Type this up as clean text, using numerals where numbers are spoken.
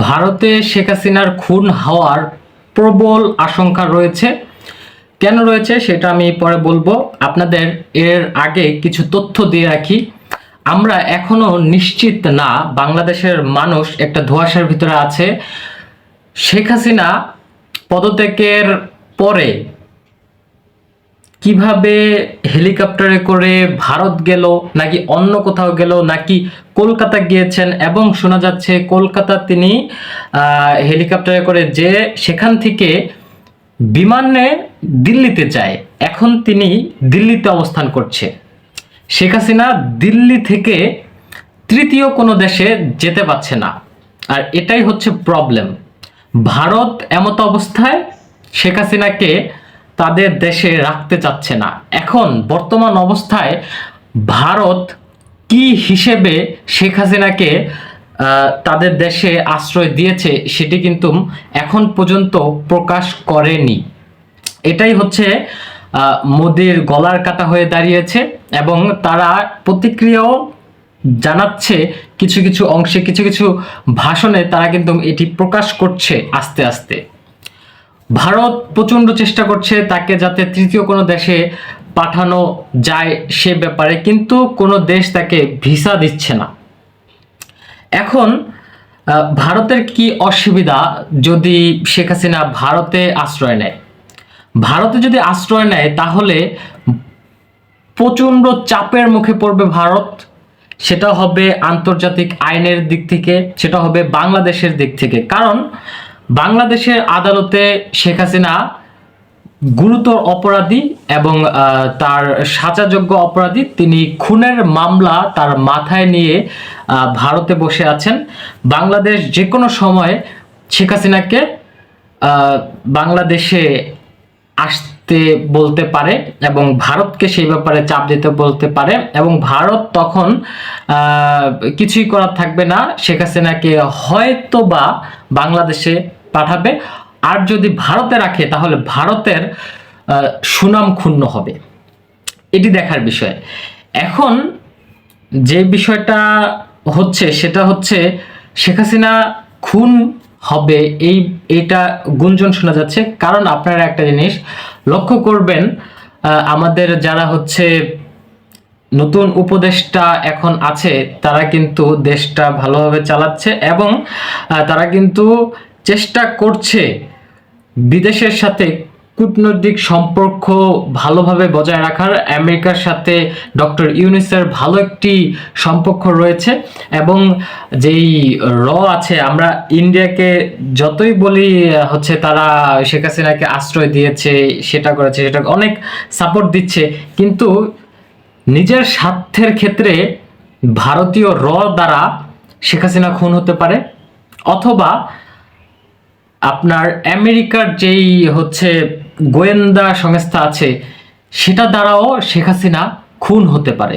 ভারতে শেখ হাসিনার খুন হওয়ার প্রবল আশঙ্কা রয়েছে। কেন রয়েছে সেটা আমি পরে বলবো। আপনাদের এর আগে কিছু তথ্য দিয়ে রাখি। আমরা এখনো নিশ্চিত না, বাংলাদেশের মানুষ একটা ধোঁয়াশার ভিতরে আছে। শেখ হাসিনা পদত্যাগের পরে কিভাবে হেলিকপ্টারে করে ভারত গেল, নাকি অন্য কোথাও গেল, নাকি কলকাতা গিয়েছেন, এবং শোনা যাচ্ছে কলকাতা তিনি হেলিকপ্টারে করে যে সেখান থেকে বিমানে দিল্লিতে যায়। এখন তিনি দিল্লিতে অবস্থান করছে। শেখ হাসিনা দিল্লি থেকে তৃতীয় কোনো দেশে যেতে পারছে না, আর এটাই হচ্ছে প্রবলেম। ভারত এমত অবস্থায় শেখ হাসিনাকে তাদের দেশে রাখতে চাচ্ছে না। এখন বর্তমান অবস্থায় ভারত কি হিসেবে শেখ হাসিনাকে তাদের দেশে আশ্রয় দিয়েছে সেটি কিন্তু এখন পর্যন্ত প্রকাশ করেনি। এটাই হচ্ছে মোদির গলার কাটা হয়ে দাঁড়িয়েছে, এবং তারা প্রতিক্রিয়াও জানাচ্ছে কিছু কিছু অংশে, কিছু কিছু ভাষণে তারা কিন্তু এটি প্রকাশ করছে আস্তে আস্তে। ভারত প্রচন্ড চেষ্টা করছে তাকে যাতে তৃতীয় কোনো দেশে পাঠানো যায় সে ব্যাপারে, কিন্তু কোনো দেশ তাকে ভিসা দিচ্ছে না। এখন ভারতের কি অসুবিধা যদি শেখ হাসিনা ভারতে আশ্রয় নেয়? ভারতে যদি আশ্রয় নেয় তাহলে প্রচন্ড চাপের মুখে পড়বে ভারত। সেটা হবে আন্তর্জাতিক আইনের দিক থেকে, সেটা হবে বাংলাদেশের দিক থেকে। কারণ বাংলাদেশের আদালতে শেখ হাসিনা গুরুতর অপরাধী এবং তার সাজাযোগ্য অপরাধী। তিনি খুনের মামলা তার মাথায় নিয়ে ভারতে বসে আছেন। বাংলাদেশ যে কোনো সময় শেখ হাসিনাকে বাংলাদেশে আসতে বলতে পারে এবং ভারতকে সেই ব্যাপারে চাপ দিতে বলতে পারে, এবং ভারত তখন কিছুই করার থাকবে না, শেখ হাসিনাকে হয়তো বা বাংলাদেশে পাঠাবে। আর যদি ভারতে রাখে তাহলে ভারতের সুনাম ক্ষুণ্ণ হবে। এটি দেখার বিষয়। এখন যে বিষয়টা হচ্ছে সেটা হচ্ছে শেখ হাসিনা খুন হবে, এইটা গুঞ্জন শোনা যাচ্ছে। কারণ আপনারা একটা জিনিস লক্ষ্য করবেন, আমাদের যারা হচ্ছে নতুন উপদেষ্টা এখন আছে তারা কিন্তু দেশটা ভালোভাবে চালাচ্ছে, এবং তারা কিন্তু চেষ্টা করছে বিদেশের সাথে কূটনৈতিক সম্পর্ক ভালোভাবে বজায় রাখার। আমেরিকার সাথে ডক্টর ইউনূসের ভালো একটি সম্পর্ক রয়েছে, এবং যেই আছে, আমরা ইন্ডিয়াকে যতই বলি হচ্ছে তারা শেখ হাসিনাকে আশ্রয় দিয়েছে, সেটা করেছে, সেটা অনেক সাপোর্ট দিচ্ছে, কিন্তু নিজের স্বার্থের ক্ষেত্রে ভারতীয় দ্বারা শেখ হাসিনা খুন হতে পারে, অথবা আপনার আমেরিকার যেই হচ্ছে গোয়েন্দা সংস্থা আছে সেটা দ্বারাও শেখ হাসিনা খুন হতে পারে।